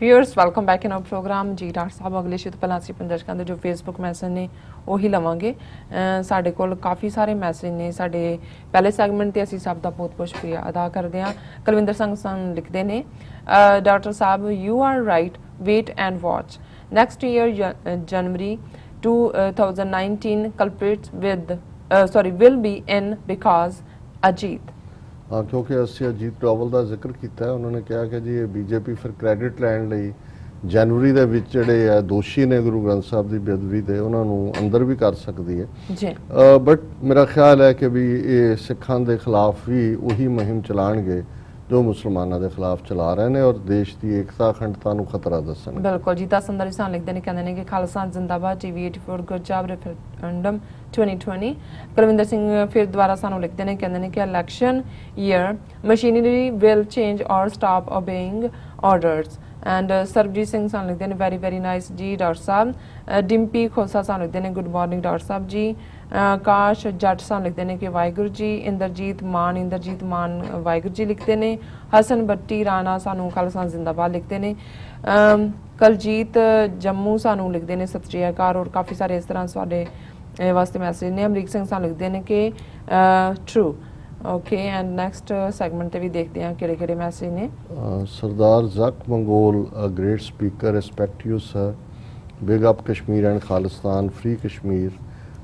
Viewers welcome back in our program जी doctor साहब अगले शो तो पहला ਅਸੀਂ ਦਰਸ਼ਕਾਂ ਦੇ ਜੋ ਫੇਸਬੁੱਕ ਮੈਸੇਜ ਨੇ ਉਹੀ ਲਵਾਂਗੇ ਸਾਡੇ ਕੋਲ ਕਾਫੀ ਸਾਰੇ ਮੈਸੇਜ ਨੇ ਸਾਡੇ ਪਹਿਲੇ ਸੈਗਮੈਂਟ ਤੇ ਅਸੀਂ ਸਭ ਦਾ ਬਹੁਤ ਸ਼ੁਕਰੀਆ ਅਦਾ ਕਰਦੇ ਹਾਂ ਕੁਲਵਿੰਦਰ ਸਿੰਘ ਸਾਨੂੰ ਲਿਖਦੇ ਨੇ doctor Sahib you are right wait and watch next year January 2019 culprits will be in because Ajit हाँ क्योंकि ਅਸੀਂ ਅਜੀਤ ਡੋਵਲ ਦਾ ਜ਼ਿਕਰ ਕੀਤਾ ਹੈ ਉਹਨਾਂ ਨੇ ਕਿਹਾ ਕਿ ਜੀ ਇਹ ਬੀਜੇਪੀ ਫਿਰ ਕ੍ਰੈਡਿਟ ਲੈਣ ਲਈ ਜਨਵਰੀ ਦੇ ਵਿੱਚ ਜਿਹੜੇ ਆ ਦੋਸ਼ੀ ਨੇ ਗੁਰੂ ਗ੍ਰੰਥ ਸਾਹਿਬ ਦੀ ਬੇਅਦਬੀ ਦੇ ਉਹਨਾਂ ਨੂੰ ਅੰਦਰ ਵੀ ਕਰ ਸਕਦੀ ਹੈ ਜੀ ਬਟ ਮੇਰਾ ਖਿਆਲ ਹੈ ਕਿ ਵੀ ਇਹ ਸਿੱਖਾਂ ਦੇ ਖਿਲਾਫ ਵੀ ਉਹੀ ਮੁਹਿੰਮ ਚਲਾਣਗੇ जो मुसलमानों के खिलाफ चला रहे हैं और देश की एकता अखंडता को खतरा दसन बिल्कुल जी 10 अंदर इंसान लिखते हैं कहते हैं कि खालिस्तान जिंदाबाद TV 84 good job referendum 2020 Kulwinder Singh फिर दोबारा सानू लिखते हैं कहते हैं कि election year machinery will change और stop obeying orders and Sarabjit Singh सानू लिखते हैं वेरी नाइस जी डॉक्टर साहब डिम्पी खोसा सानू लिखते हैं गुड मॉर्निंग डॉक्टर साहब जी काश जट सानू लिखते हैं कि वाहिगुरू जी इंद्रजीत मान वाहिगुरू जी लिखते हैं हसन भट्टी राणा सानू खालिस्तान जिंदाबाद लिखते हैं कलजीत जम्मू सानू लिखते हैं सत श्री अकाल और काफ़ी सारे इस तरह साढ़े वास्ते मैसेज ने अमरीक सिंह सानू लिखते हैं कि true okay and next segment भी देखते हैं किहड़े मैसेज ने सरदार जक Mongol great speaker respect you sir big up Kashmir and Khalistan free Kashmir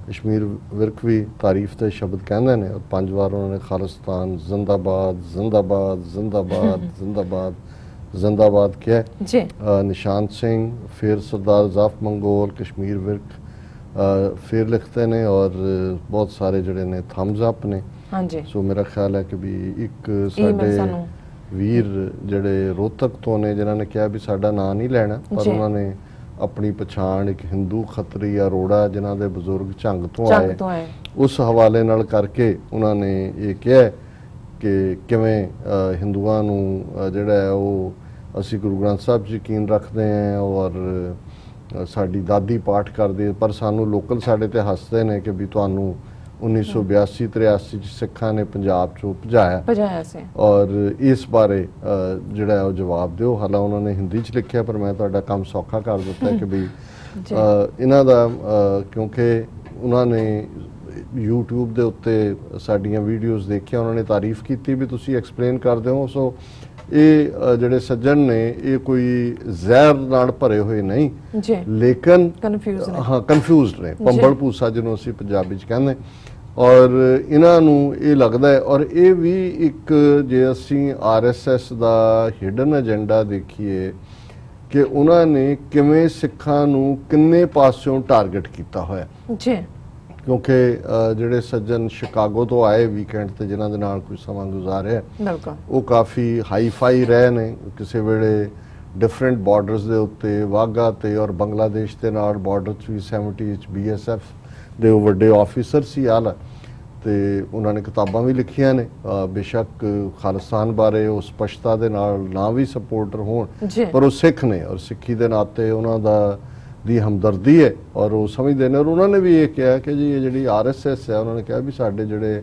Virk भी तारीफ के शब्द कहते हैं और 5 बार उन्होंने खालिस्तान जिंदाबाद जिंदाबाद जिंदाबाद जिंदाबाद जिंदाबाद किया निशांत सिंह फिर सरदार जाफ मंगोल कश्मीर विरक फिर लिखते हैं और बहुत सारे जड़े ने थम्स अप ने हाँ जी सो मेरा ख्याल है कि भी एक साडे वीर जड़े रोहतक तो ने जिन्होंने कहा भी साडा नाम नहीं लेना पर उन्होंने अपनी पछाण एक हिंदू खतरी अरोड़ा जिन्हों के बजुर्ग झंग तो आए उस हवाले नाल करके उन्होंने ये कहा कि किवें हिंदुआं नूं जिहड़ा है वो असी गुरु ग्रंथ साहब यकीन रखते हैं और साडी दादी पाठ करदी पर सानू लोकल साडे ते हसदे ने कि भी तुहानू 1982-83 सिखा ने पंजाब चो भजाया से और इस बारे जिहड़ा है जवाब दिओ हालां उन्होंने हिंदी च लिखिया पर मैं तुहाडा काम सौखा कर दिता कि भी इन्हां दा क्योंकि उन्होंने यूट्यूब दे उत्ते साडीआं वीडियोज़ देखिया उन्होंने तारीफ की भी तुसीं एक्सप्लेन करदे हो सो ये जिहड़े सज्जन ने ये कोई जहर नाल भरे हुए नहीं लेकिन कन्फ्यूज़ ने पंबल भूसा जिन्हों असीं पंजाबी च कहंदे और इन्हां नूं ये लगदा है और ये भी एक जे असीं RSS दा हिडन एजेंडा देखीए कि उन्होंने किवें सिखां नूं किन्ने पासों टारगेट कीता होया क्योंकि जिहड़े सज्जन शिकागो तो आए वीकेंड ते जिन्हां दे नाल कोई समा गुजारिया वो काफ़ी हाई फाई रहे ने किसी वेले डिफरेंट बॉर्डर्स दे उत्ते वाघा ते और बांग्लादेश के नाल बॉर्डर 370 BSF दे वड्डे ऑफिसर सी आला ते उन्होंने किताबां भी लिखियां ने बेशक खालिस्तान बारे वो स्पष्टता दे नाल ना भी सपोर्टर होण पर वो सिख ने और सिक्खी दे नाते उन्हां दा दी हमदर्दी है और वो समझते हैं और उन्होंने भी ये कहा कि जी ये जी RSS है उन्होंने कहा भी साढ़े जोड़े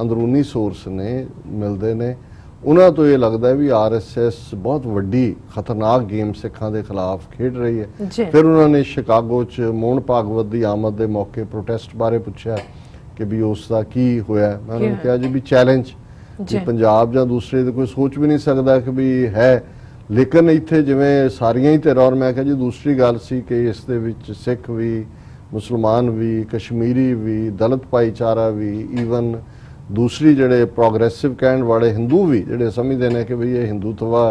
अंदरूनी सोर्स ने मिलते हैं उन्होंने तो ये लगता है भी RSS बहुत वड्डी खतरनाक गेम सिखां के खिलाफ खेड रही है फिर उन्होंने शिकागो च मोहन भागवत की आमद के मौके प्रोटेस्ट बारे पूछा कि भी उसका की होया मैं उन्होंने कहा जी भी चैलेंज पंजाब या दूसरे कोई सोच भी नहीं सकता कि भी है लेकिन इत्थे जिवें सारियां ही धिरां और मैं कहा जी दूसरी गल सी कि इस दे विच सिख भी मुसलमान भी कश्मीरी भी दलित भाईचारा भी ईवन दूसरी जिहड़े प्रोग्रेसिव कहण वाले हिंदू भी जिहड़े समझदे ने कि भी ये हिंदुत्वा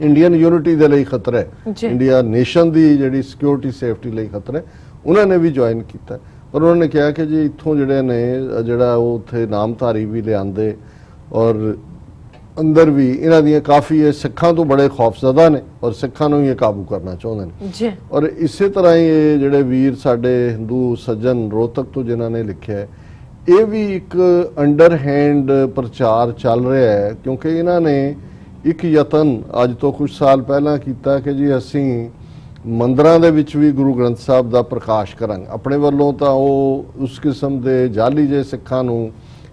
इंडियन यूनिटी दे लई खतरा है इंडिया नेशन दी जिहड़ी सिक्योरिटी सेफ्टी लई खतरा है उन्होंने भी ज्वाइन किया पर उन्होंने कहा कि जी इत्थों जिहड़े ने जिहड़ा वो उत्थे नामधारी भी लिआंदे और अंदर भी इन्हां दी काफ़ी सिखां तो बड़े खौफजदा ने और सिखां नूं ये काबू करना चाहते हैं और इस तरह ही ये जिहड़े वीर साडे हिंदू सज्जन रोहतक तो जिन्हां ने लिखिया है ये भी एक अंडर हैंड प्रचार चल रहा है क्योंकि इन्हां ने एक यतन अज तो कुछ साल पहला किया कि जी असीं मंदिरां दे विच भी गुरु ग्रंथ साहब दा प्रकाश करांगे अपने वल्लों तां वो उस किस्म दे जाली जे सिखां नूं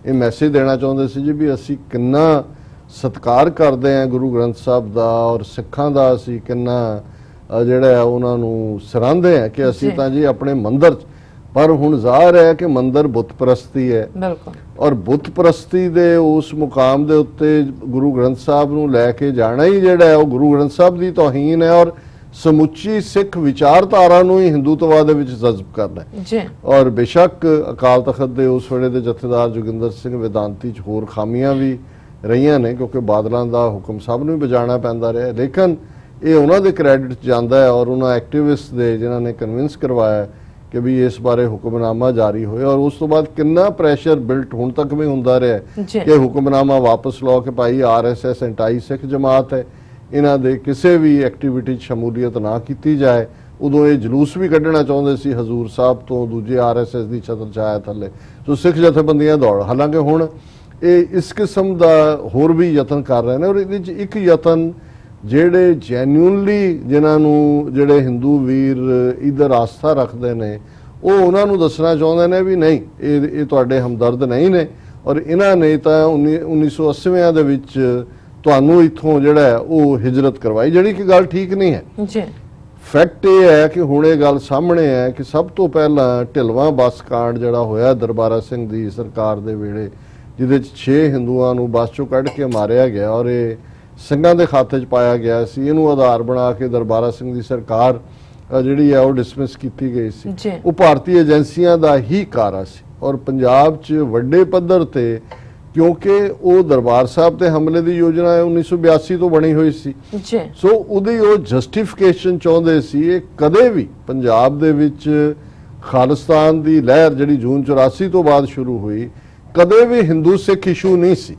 ये मैसेज देना चाहुंदे सी जी भी असीं किन्ना ਸਤਿਕਾਰ ਕਰਦੇ ਆ ਗੁਰੂ ਗ੍ਰੰਥ ਸਾਹਿਬ ਦਾ ਔਰ ਸਿੱਖਾਂ ਦਾ ਅਸੀਂ ਕਿੰਨਾ ਜਿਹੜਾ ਉਹਨਾਂ ਨੂੰ ਸਰਾਂਦੇ ਆ ਕਿ ਅਸੀਂ ਤਾਂ ਜੀ ਆਪਣੇ ਮੰਦਰ ਪਰ ਹੁਣ ਜ਼ਾਹਰ ਹੈ ਕਿ ਮੰਦਰ ਬੁੱਤ ਪ੍ਰਸਤੀ ਹੈ ਬਿਲਕੁਲ ਔਰ ਬੁੱਤ ਪ੍ਰਸਤੀ ਦੇ ਉਸ ਮੁਕਾਮ ਦੇ ਉੱਤੇ ਗੁਰੂ ਗ੍ਰੰਥ ਸਾਹਿਬ ਨੂੰ ਲੈ ਕੇ ਜਾਣਾ ਹੀ ਜਿਹੜਾ ਹੈ ਉਹ ਗੁਰੂ ਗ੍ਰੰਥ ਸਾਹਿਬ ਦੀ ਤੋਹੀਨ ਹੈ ਔਰ ਸਮੁੱਚੀ ਸਿੱਖ ਵਿਚਾਰਧਾਰਾ ਨੂੰ ਹੀ ਹਿੰਦੂਤਵਾ ਦੇ ਵਿੱਚ ਜਜ਼ਬ ਕਰਨਾ ਹੈ ਜੀ। ਔਰ ਬੇਸ਼ੱਕ ਅਕਾਲ ਤਖਤ ਦੇ ਉਸ ਵੇਲੇ ਦੇ ਜਥੇਦਾਰ ਜੋਗਿੰਦਰ ਸਿੰਘ ਵੇਦਾਂਤੀ 'ਚ ਹੋਰ ਖਾਮੀਆਂ ਵੀ ਰਹੀਆਂ ਨੇ ਕਿਉਂਕਿ ਬਾਦਲਾਂ ਦਾ ਹੁਕਮ ਸਭ ਨੂੰ ਹੀ ਬਜਾਣਾ ਪੈਂਦਾ ਰਿਹਾ, ਲੇਕਿਨ ਇਹ ਉਹਨਾਂ ਦੇ ਕ੍ਰੈਡਿਟ 'ਚ ਜਾਂਦਾ ਹੈ ਔਰ ਉਹਨਾਂ ਐਕਟਿਵਿਸਟ ਦੇ ਜਿਨ੍ਹਾਂ ਨੇ ਕਨਵਿੰਸ ਕਰਵਾਇਆ ਕਿ ਵੀ ਇਸ ਬਾਰੇ ਹੁਕਮਨਾਮਾ ਜਾਰੀ ਹੋਇਆ ਔਰ ਉਸ ਤੋਂ ਬਾਅਦ ਕਿੰਨਾ ਪ੍ਰੈਸ਼ਰ ਬਿਲਟ ਹੁਣ ਤੱਕ ਵੀ ਹੁੰਦਾ ਰਿਹਾ ਕਿ ਹੁਕਮਨਾਮਾ ਵਾਪਸ ਲਓ ਕਿ ਭਾਈ RSS ਐਂਟੀ ਸਿੱਖ ਜਮਾਤ ਹੈ, ਇਹਨਾਂ ਦੇ ਕਿਸੇ ਵੀ ਐਕਟੀਵਿਟੀ 'ਚ ਸ਼ਮੂਲੀਅਤ ਨਾ ਕੀਤੀ ਜਾਏ। ਉਦੋਂ ਇਹ ਜਲੂਸ ਵੀ ਕੱਢਣਾ ਚਾਹੁੰਦੇ ਸੀ ਹਜ਼ੂਰ ਸਾਹਿਬ ਤੋਂ ਦੂਜੇ RSS ਦੀ ਛਤਰ ਛਾਇਆ ਥੱਲੇ, ਸੋ ਸਿੱਖ ਜਥੇਬੰਦੀਆਂ ਦੌੜ। ਹਾਲਾਂਕਿ ਹੁਣ ਇਹ ਇਸ ਕਿਸਮ ਦਾ ਹੋਰ ਵੀ ਯਤਨ ਕਰ ਰਹੇ ਨੇ ਔਰ ਇਹਦੇ 'ਚ ਇੱਕ ਯਤਨ ਜਿਹੜੇ ਜੈਨੂਇਨਲੀ ਜਿਨ੍ਹਾਂ ਨੂੰ ਜਿਹੜੇ ਹਿੰਦੂ ਵੀਰ ਇਧਰ ਆਸਥਾ ਰੱਖਦੇ ਨੇ ਉਹ ਉਹਨਾਂ ਨੂੰ ਦੱਸਣਾ ਚਾਹੁੰਦੇ ਨੇ ਵੀ ਨਹੀਂ ਇਹ ਤੁਹਾਡੇ ਹਮਦਰਦ ਨਹੀਂ ਨੇ ਔਰ ਇਹਨਾਂ ਨੇ ਤਾਂ 1980 ਦੇ ਵਿੱਚ ਤੁਹਾਨੂੰ ਇੱਥੋਂ ਜਿਹੜਾ ਹੈ ਉਹ ਹਿਜਰਤ ਕਰਵਾਈ, ਜਿਹੜੀ ਕਿ ਗੱਲ ਠੀਕ ਨਹੀਂ ਹੈ ਜੀ। ਫੈਕਟ ਇਹ ਹੈ ਕਿ ਹੁਣ ਇਹ ਗੱਲ ਸਾਹਮਣੇ ਹੈ ਕਿ ਸਭ ਤੋਂ ਪਹਿਲਾਂ ਢਿਲਵਾਂ ਬੱਸ ਕਾਂਡ ਜਿਹੜਾ ਹੋਇਆ ਦਰਬਾਰਾ ਸਿੰਘ ਦੀ ਸਰਕਾਰ ਦੇ ਵੇਲੇ, ਜਿਹਦੇ 'ਚ 6 ਹਿੰਦੂਆਂ ਨੂੰ ਬੱਸ 'ਚੋਂ ਕੱਢ ਕੇ ਮਾਰਿਆ ਗਿਆ ਔਰ ਇਹ ਸਿੰਘਾਂ ਦੇ ਖਾਤੇ 'ਚ ਪਾਇਆ ਗਿਆ ਸੀ, ਇਹਨੂੰ ਆਧਾਰ ਬਣਾ ਕੇ ਦਰਬਾਰਾ ਸਿੰਘ ਦੀ ਸਰਕਾਰ ਜਿਹੜੀ ਹੈ ਉਹ ਡਿਸਮਿਸ ਕੀਤੀ ਗਈ ਸੀ। ਉਹ ਭਾਰਤੀ ਏਜੰਸੀਆਂ ਦਾ ਹੀ ਕਾਰਾ ਸੀ ਔਰ ਪੰਜਾਬ 'ਚ ਵੱਡੇ ਪੱਧਰ ਤੇ ਕਿਉਂਕਿ ਉਹ ਦਰਬਾਰ ਸਾਹਿਬ ਤੇ ਹਮਲੇ ਦੀ ਯੋਜਨਾ 1982 ਤੋਂ ਬਣੀ ਹੋਈ ਸੀ, ਸੋ ਉਹਦੀ ਉਹ ਜਸਟੀਫਿਕੇਸ਼ਨ ਚਾਹੁੰਦੇ ਸੀ। ਇਹ ਕਦੇ ਵੀ ਪੰਜਾਬ ਦੇ ਵਿੱਚ ਖਾਲਿਸਤਾਨ ਦੀ ਲਹਿਰ ਜਿਹੜੀ ਜੂਨ 84 ਤੋਂ ਬਾਅਦ ਸ਼ੁਰੂ ਹੋਈ, ਕਦੇ ਵੀ ਹਿੰਦੂ ਸਿੱਖ ਇਸ਼ੂ ਨਹੀਂ ਸੀ।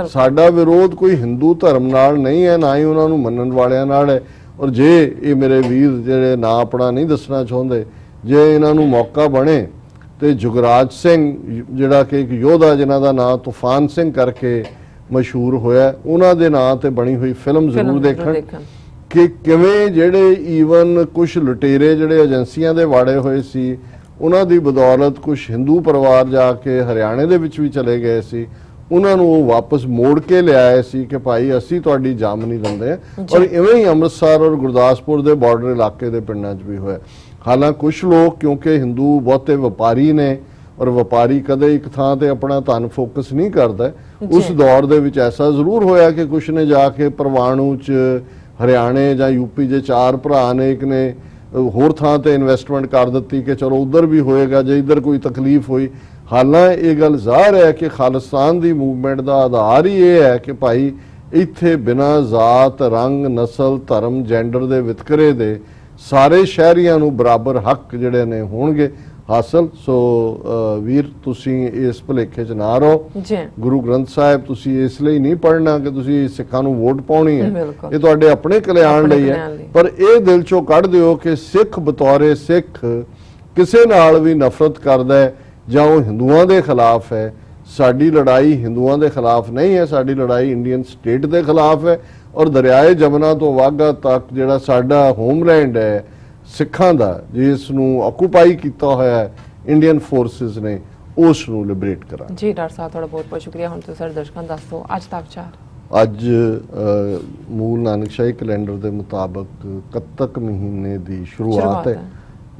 ਸਾਡਾ ਵਿਰੋਧ ਕੋਈ ਹਿੰਦੂ ਧਰਮ ਨਾਲ ਨਹੀਂ ਹੈ, ਨਾ ਹੀ ਉਹਨਾਂ ਨੂੰ ਮੰਨਣ ਵਾਲਿਆਂ ਨਾਲ ਹੈ। ਔਰ ਜੇ ਇਹ ਮੇਰੇ ਵੀਰ ਜਿਹੜੇ ਨਾਂ ਆਪਣਾ ਨਹੀਂ ਦੱਸਣਾ ਚਾਹੁੰਦੇ, ਜੇ ਇਹਨਾਂ ਨੂੰ ਮੌਕਾ ਬਣੇ ਤੇ ਜੁਗਰਾਜ ਸਿੰਘ ਜਿਹੜਾ ਕਿ ਇੱਕ ਯੋਧਾ ਜਿਨ੍ਹਾਂ ਦਾ ਨਾਂ ਤੂਫਾਨ ਸਿੰਘ ਕਰਕੇ ਮਸ਼ਹੂਰ ਹੋਇਆ, ਉਹਨਾਂ ਦੇ ਨਾਂ ਤੇ ਬਣੀ ਹੋਈ ਫਿਲਮ ਜ਼ਰੂਰ ਦੇਖਣ ਕਿ ਕਿਵੇਂ ਜਿਹੜੇ ਈਵਨ ਕੁਝ ਲੁਟੇਰੇ ਜਿਹੜੇ ਏਜੰਸੀਆਂ ਦੇ ਵਾੜੇ ਹੋਏ ਸੀ, ਉਹਨਾਂ ਦੀ ਬਦੌਲਤ ਕੁਝ ਹਿੰਦੂ ਪਰਿਵਾਰ ਜਾ ਕੇ ਹਰਿਆਣੇ ਦੇ ਵਿੱਚ ਵੀ ਚਲੇ ਗਏ ਸੀ, ਉਹਨਾਂ ਨੂੰ ਉਹ ਵਾਪਸ ਮੋੜ ਕੇ ਲਿਆਏ ਸੀ ਕਿ ਭਾਈ ਅਸੀਂ ਤੁਹਾਡੀ ਜਾਮ ਨਹੀਂ ਦਿੰਦੇ। ਔਰ ਇਵੇਂ ਹੀ ਅੰਮ੍ਰਿਤਸਰ ਔਰ ਗੁਰਦਾਸਪੁਰ ਦੇ ਬਾਰਡਰ ਇਲਾਕੇ ਦੇ ਪਿੰਡਾਂ 'ਚ ਵੀ ਹੋਇਆ। ਹਾਲਾਂਕਿ ਕੁਝ ਲੋਕ ਕਿਉਂਕਿ ਹਿੰਦੂ ਬਹੁਤੇ ਵਪਾਰੀ ਨੇ ਔਰ ਵਪਾਰੀ ਕਦੇ ਇੱਕ ਥਾਂ ਤੇ ਆਪਣਾ ਧਨ ਫੋਕਸ ਨਹੀਂ ਕਰਦਾ, ਉਸ ਦੌਰ ਦੇ ਵਿੱਚ ਐਸਾ ਜ਼ਰੂਰ ਹੋਇਆ ਕਿ ਕੁਝ ਨੇ ਜਾ ਕੇ ਪਰਵਾਣੂ 'ਚ ਹਰਿਆਣੇ ਜਾਂ ਯੂਪੀ ਦੇ 4 ਭਰਾ ਨੇ, ਇੱਕ ਨੇ ਹੋਰ ਥਾਂ ਤੇ ਇਨਵੈਸਟਮੈਂਟ ਕਰ ਦਿੱਤੀ ਕਿ ਚਲੋ ਉਧਰ ਵੀ ਹੋਏਗਾ ਜੇ ਇੱਧਰ ਕੋਈ ਤਕਲੀਫ ਹੋਈ। ਹਾਲਾਂਕਿ ਇਹ ਗੱਲ ਜ਼ਾਹਰ ਹੈ ਕਿ ਖਾਲਿਸਤਾਨ ਦੀ ਮੂਵਮੈਂਟ ਦਾ ਆਧਾਰ ਹੀ ਇਹ ਹੈ ਕਿ ਭਾਈ ਇੱਥੇ ਬਿਨਾਂ ਜ਼ਾਤ, ਰੰਗ, ਨਸਲ, ਧਰਮ, ਜੈਂਡਰ ਦੇ ਵਿਤਕਰੇ ਦੇ ਸਾਰੇ ਸ਼ਹਿਰੀਆਂ ਨੂੰ ਬਰਾਬਰ ਹੱਕ ਜਿਹੜੇ ਨੇ ਹੋਣਗੇ ਹਾਸਲ। ਸੋ ਵੀਰ ਤੁਸੀਂ ਇਸ ਭੁਲੇਖੇ 'ਚ ਨਾ ਰਹੋ। ਗੁਰੂ ਗ੍ਰੰਥ ਸਾਹਿਬ ਤੁਸੀਂ ਇਸ ਲਈ ਨਹੀਂ ਪੜ੍ਹਨਾ ਕਿ ਤੁਸੀਂ ਸਿੱਖਾਂ ਨੂੰ ਵੋਟ ਪਾਉਣੀ ਹੈ, ਇਹ ਤੁਹਾਡੇ ਆਪਣੇ ਕਲਿਆਣ ਲਈ ਹੈ, ਪਰ ਇਹ ਦਿਲ 'ਚੋਂ ਕੱਢ ਦਿਓ ਕਿ ਸਿੱਖ ਬਤੌਰੇ ਸਿੱਖ ਕਿਸੇ ਨਾਲ ਵੀ ਨਫ਼ਰਤ ਕਰਦਾ ਹੈ ਜਾਂ ਉਹ ਹਿੰਦੂਆਂ ਦੇ ਖਿਲਾਫ ਹੈ। ਸਾਡੀ ਲੜਾਈ ਹਿੰਦੂਆਂ ਦੇ ਖਿਲਾਫ ਨਹੀਂ ਹੈ, ਸਾਡੀ ਲੜਾਈ ਇੰਡੀਅਨ ਸਟੇਟ ਦੇ ਖਿਲਾਫ ਹੈ ਔਰ ਦਰਿਆਏ ਜਮਨਾ ਤੋਂ ਵਾਘਾ ਤੱਕ ਜਿਹੜਾ ਸਾਡਾ ਹੋਮਲੈਂਡ ਹੈ ਸਿੱਖਾਂ ਦਾ, ਜਿਸ ਨੂੰ ਆਕੂਪਾਈ ਕੀਤਾ ਹੋਇਆ ਹੈ ਇੰਡੀਅਨ ਫੋਰਸਿਸ ਨੇ, ਉਸ ਨੂੰ ਲਿਬਰੇਟ ਕਰਾਂ। ਜੀ ਡਾਕਟਰ ਸਾਹਿਬ ਤੁਹਾਡਾ ਬਹੁਤ ਬਹੁਤ ਸ਼ੁਕਰੀਆ। ਹੁਣ ਤੁਸੀਂ ਸਾਡੇ ਦਰਸ਼ਕਾਂ ਨੂੰ ਦੱਸ ਦਿਓ ਅੱਜ ਦਾ ਵਿਚਾਰ। ਅੱਜ ਮੂਲ ਨਾਨਕਸ਼ਾਹੀ ਕੈਲੰਡਰ ਦੇ ਮੁਤਾਬਕ ਕੱਤਕ ਮਹੀਨੇ ਦੀ ਸ਼ੁਰੂਆਤ ਹੈ,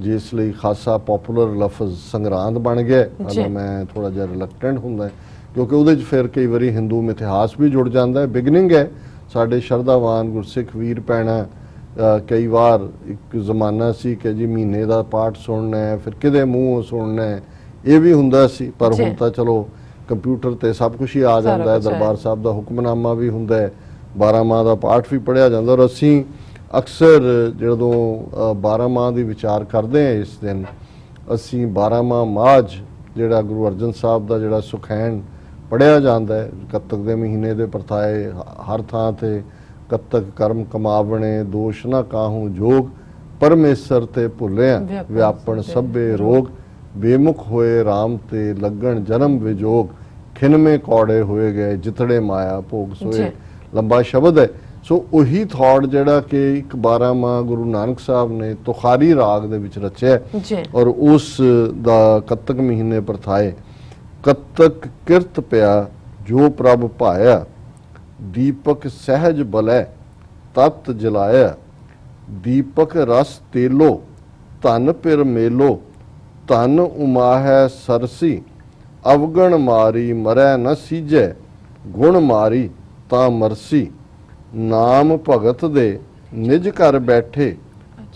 ਜਿਸ ਲਈ ਖਾਸਾ ਪਪੂਲਰ ਲਫ਼ਜ਼ ਸੰਗਰਾਂਦ ਬਣ ਗਿਆ। ਮੈਂ ਥੋੜਾ ਜਿਹਾ ਰਿਲੈਕਟੈਂਟ ਹੁੰਦਾ ਕਿਉਂਕਿ ਉਹਦੇ 'ਚ ਫਿਰ ਕਈ ਵਾਰੀ ਹਿੰਦੂ ਇਤਿਹਾਸ ਵੀ ਜੁੜ ਜਾਂਦਾ ਹੈ। ਬਿਗਨਿੰਗ ਹੈ ਸਾਡੇ ਸ਼ਰਧਾਵਾਨ ਗੁਰਸਿੱਖ ਵੀਰ ਭੈਣਾਂ, ਕਈ ਵਾਰ ਇੱਕ ਜ਼ਮਾਨਾ ਸੀ ਕਿ ਜੀ ਮਹੀਨੇ ਦਾ ਪਾਠ ਸੁਣਨਾ ਹੈ, ਫਿਰ ਕਿਹਦੇ ਮੂੰਹੋਂ ਸੁਣਨਾ ਹੈ, ਇਹ ਵੀ ਹੁੰਦਾ ਸੀ। ਪਰ ਹੁਣ ਤਾਂ ਚਲੋ ਕੰਪਿਊਟਰ ਤੇ ਸਭ ਕੁਝ ਹੀ ਆ ਜਾਂਦਾ ਹੈ, ਦਰਬਾਰ ਸਾਹਿਬ ਦਾ ਹੁਕਮਨਾਮਾ ਵੀ ਹੁੰਦਾ ਹੈ, 12 ਮਾਹ ਦਾ ਪਾਠ ਵੀ ਪੜ੍ਹਿਆ ਜਾਂਦਾ। ਔਰ ਅਸੀਂ ਅਕਸਰ ਜਦੋਂ 12 ਮਾਹ ਦੀ ਵਿਚਾਰ ਕਰਦੇ ਹਾਂ ਇਸ ਦਿਨ, ਅਸੀਂ 12 ਮਾਝ ਜਿਹੜਾ ਗੁਰੂ ਅਰਜਨ ਸਾਹਿਬ ਦਾ ਜਿਹੜਾ ਸੁਖੈਨ ਪੜ੍ਹਿਆ ਜਾਂਦਾ ਹੈ, ਕੱਤਕ ਦੇ ਮਹੀਨੇ ਦੇ ਪਰਥਾਏ ਹਰ ਥਾਂ ਤੇ ਕੱਤਕ ਕਰਮ ਕਮਾਵਣੇ ਦੋਸ਼ ਨਾ ਕਾਹੂ ਜੋਗ, ਪਰਮੇਸ਼ਰ ਤੇ ਭੁੱਲਿਆ ਵਿਆਪਣ ਸਭੇ ਰੋਗ, ਬੇਮੁਖ ਹੋਏ ਰਾਮ ਤੇ ਲੱਗਣ ਜਨਮ ਵਿਜੋਗ, ਖਿਨਮੇ ਕੌੜੇ ਹੋਏ ਗਏ ਜਿਤੜੇ ਮਾਇਆ ਭੋਗ ਸੋਏ। ਲੰਬਾ ਸ਼ਬਦ ਹੈ। ਸੋ ਉਹੀ ਥਾਟ ਜਿਹੜਾ ਕਿ ਇੱਕ 12 ਮਾਹ ਗੁਰੂ ਨਾਨਕ ਸਾਹਿਬ ਨੇ ਤੁਖਾਰੀ ਰਾਗ ਦੇ ਵਿੱਚ ਰਚਿਆ ਔਰ ਉਸ ਦਾ ਕੱਤਕ ਮਹੀਨੇ ਪਰਥਾਏ। ਕੱਤਕ ਕਿਰਤ ਪਿਆ ਜੋ ਪ੍ਰਭ ਭਾਇਆ, दीपक सहज बलै तत जलाया, दीपक रस तेलो धन पिर मेलो, धन उमाहै सरसी, अवगण मारी मरै न सीजै, गुण मारी ता मरसी, नाम भगत दे निज कर बैठे,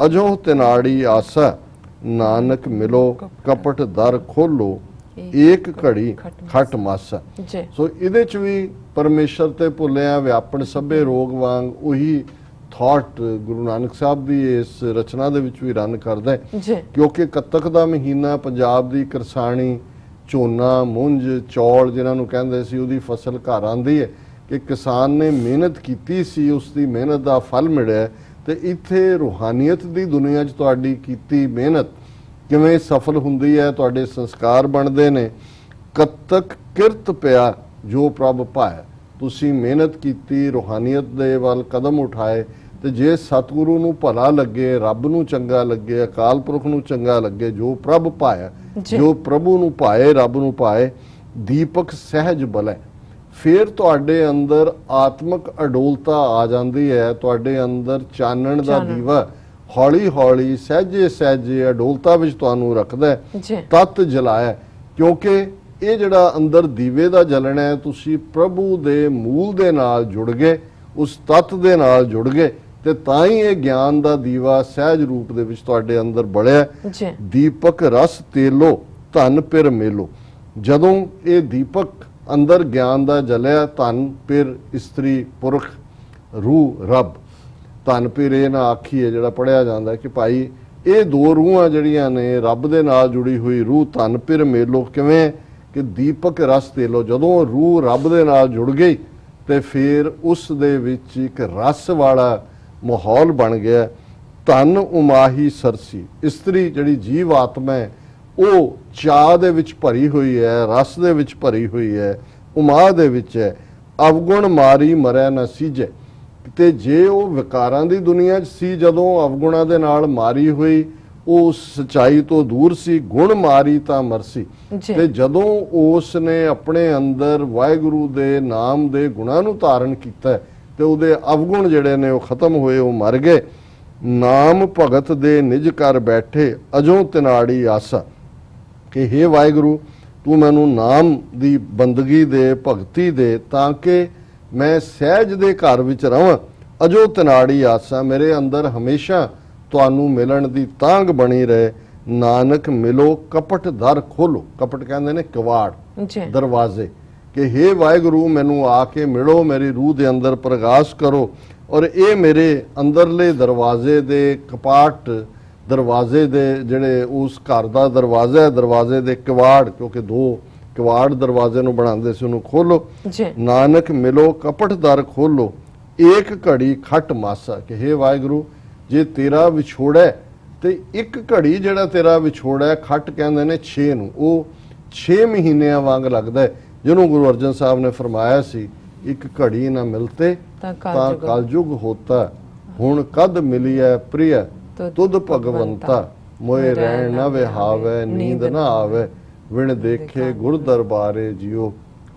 अजो तिनाड़ी आसा, नानक मिलो कपट दर खोलो, एक घड़ी खट मासा। सो इहदे च भी परमेश्वर ते भुलिया व्यापन सभे रोग वांग उही थॉट गुरु नानक साहब दी इस रचना दे विच भी रन करदा है, क्योंकि कत्तक दा महीना पंजाब दी करसानी झोना मुंज चौल जिन्हां नूं कहंदे सी उहदी फसल घर आंदी है कि किसान ने मेहनत कीती सी, उसकी मेहनत का फल मिलिया। तो इत्थे रूहानीयत दी दुनिया च तुहाडी कीती मेहनत किवें सफल हुंदी है, तुहाडे संस्कार बनते ने। कत्तक किरत पिया जो प्रभ भाया, तुसी मेहनत कीती, रूहानीयत दे वल कदम उठाए, तो जे सतगुरु नूं भला लगे, रब नूं चंगा लगे, अकाल पुरख नूं चंगा लगे, जो प्रभ पाया, जो प्रभु नूं पाए, रब नूं पाए, दीपक सहज बलै, फिर तुहाडे अंदर आत्मक अडोलता आ जाती है, तुहाडे अंदर चानण दा दीवा हौली हौली सहजे सहजे अडोलता विच तुहानूं रखदा है, तत जलाया। क्योंकि ये जिहड़ा अंदर दीवे दा जलना है, तुसी प्रभु दे मूल दे नाल जुड़ गए, उस तत्त दे नाल जुड़ गए, ते तां ही ये ज्ञान दा दीवा सहज रूप दे विच तुहाडे अंदर बलिया। दीपक रस तेलो धन पिर मेलो, जदों ये दीपक अंदर ज्ञान दा जलिया, धन पिर इस्त्री पुरख रूह रब, धन पिर ये ना आखीए जिहड़ा पढ़िया जांदा कि भाई ये दो रूहां जिहड़ियां ने रब दे नाल जुड़ी हुई रूह, धन पिर मेलो किवें कि दीपक रस तेलो, जदों रूह रब दे नाल जुड़ गई ते फिर उस दे विच एक रस वाला माहौल बन गया। धन उमाही सरसी, इस्त्री जिहड़ी जीव आत्मा है वो चाह दे विच भरी हुई है, रस दे विच भरी हुई है, उमाह दे विच है। अवगुण मारी मरै न सीजे, ते जे वो विकारां दी दुनिया च सी, जदों अवगुणां दे नाल मारी हुई, वो सच्चाई तो दूर सी, गुण मारी तां मरसी। ते जदों उसने अपने अंदर वाहिगुरू दे नाम दे गुणां नूं धारण कीता ते उहदे अवगुण जिहड़े ने वो खत्म होए, वो मर गए। नाम भगत दे निज कर बैठे, अजों तिनाड़ी आसा, कि हे वाहिगुरू तू मैनू नाम दी बंदगी दे, भगती दे, ताकि मैं सहज दे घर विच रहां। अजो तिनाड़ी आसा, मेरे अंदर हमेशा तुहानू मिलन दी तांग बनी रहे। नानक मिलो कपट दर खोलो, कपट कहंदे ने किवाड़, दरवाजे, कि हे वाहिगुरू मैनू आके मिलो, मेरी रूह दे अंदर प्रकाश करो, और ये मेरे अंदरले दरवाजे दे कपाट, दरवाजे दे जिहड़े उस घर दा दरवाजा है, दरवाजे दे किवाड़, क्योंकि दो किवाड़ दरवाजे नूं बनांदे सी, उहनूं खोलो। नानक मिलो कपट दर खोलो, एक घड़ी खट मासा, कि हे वाहिगुरू जे तेरा विछोड़ा है ते एक घड़ी जिहड़ा तेरा विछोड़ा है, खट कहंदे ने 6 नूं, वो 6 महीनिਆਂ वांग लगदा है, जिन्हों गुरु अर्जन साहब ने फरमाया सी, एक घड़ी ना मिलते तां कलयुग होता, हुण कद मिलिया प्रिय तुद भगवंता, मोए रहन न विहावै, नींद न आवे, विण देखे गुर दरबारे जियो,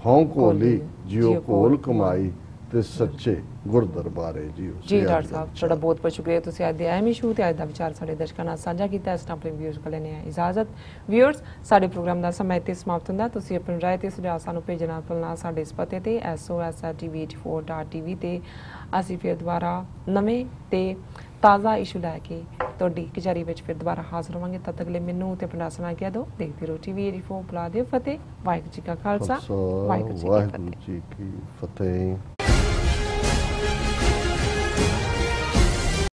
हों कोली जियो कोल कमाई, ते सच्चे गुर दरबारे जियो। जी डॉक्टर साहब ਤੁਹਾਡਾ ਬਹੁਤ ਬਹੁਤ ਸ਼ੁਕਰੀਆ, ਤੁਸੀਂ ਅੱਜ ਦੇ ਅਹਿਮ ਇਸ਼ੂ ਤੇ ਅੱਜ ਦਾ ਵਿਚਾਰ ਸਾਡੇ ਦਰਸ਼ਕਾਂ ਨਾਲ ਸਾਂਝਾ ਕੀਤਾ। ਇਸ ਆਪਣੇ ਵਿਊਅਰਸ ਕੋਲ ਲੈਣੇ ਆ ਇਜਾਜ਼ਤ। ਵਿਊਅਰਸ ਸਾਡੇ ਪ੍ਰੋਗਰਾਮ ਦਾ ਸਮਾਂ ਇੱਥੇ ਸਮਾਪਤ ਹੁੰਦਾ। ਤੁਸੀਂ ਆਪਣੀ ਰਾਏ ਤੇ ਸੁਝਾਅ ਸਾਨੂੰ ਭੇਜਣਾ ਭੁੱਲਣਾ ਸਾਡੇ ਇਸ ਪਤੇ ਤੇ sos@tv84.tv ਤੇ ਅਸੀਂ ਫਿਰ ਦੁਬਾਰਾ ਨਵੇਂ ਤੇ ਤਾਜ਼ਾ ਇਸ਼ੂ ਲੈ ਕੇ ਤੁਹਾਡੀ ਕਚਹਿਰੀ ਵਿੱਚ ਫਿਰ ਦੁਬਾਰਾ ਹਾਜ਼ਰ ਹੋਵਾਂਗੇ। ਤਦ ਤੱਕ ਲਈ ਮੈਨੂੰ ਤੇ ਆਪਣਾ ਸੁਣਾ ਕਹਿ ਦਿਓ। ਦੇਖਦੇ ਰਹੋ TV84 ਬੁਲਾ ਦਿਓ ਫਤਿਹ। ਵਾਹਿਗੁਰੂ ਜੀ ਕਾ ਖਾਲਸਾ, ਵਾਹਿਗੁਰੂ ਜੀ ਕੀ ਫਤਿਹ।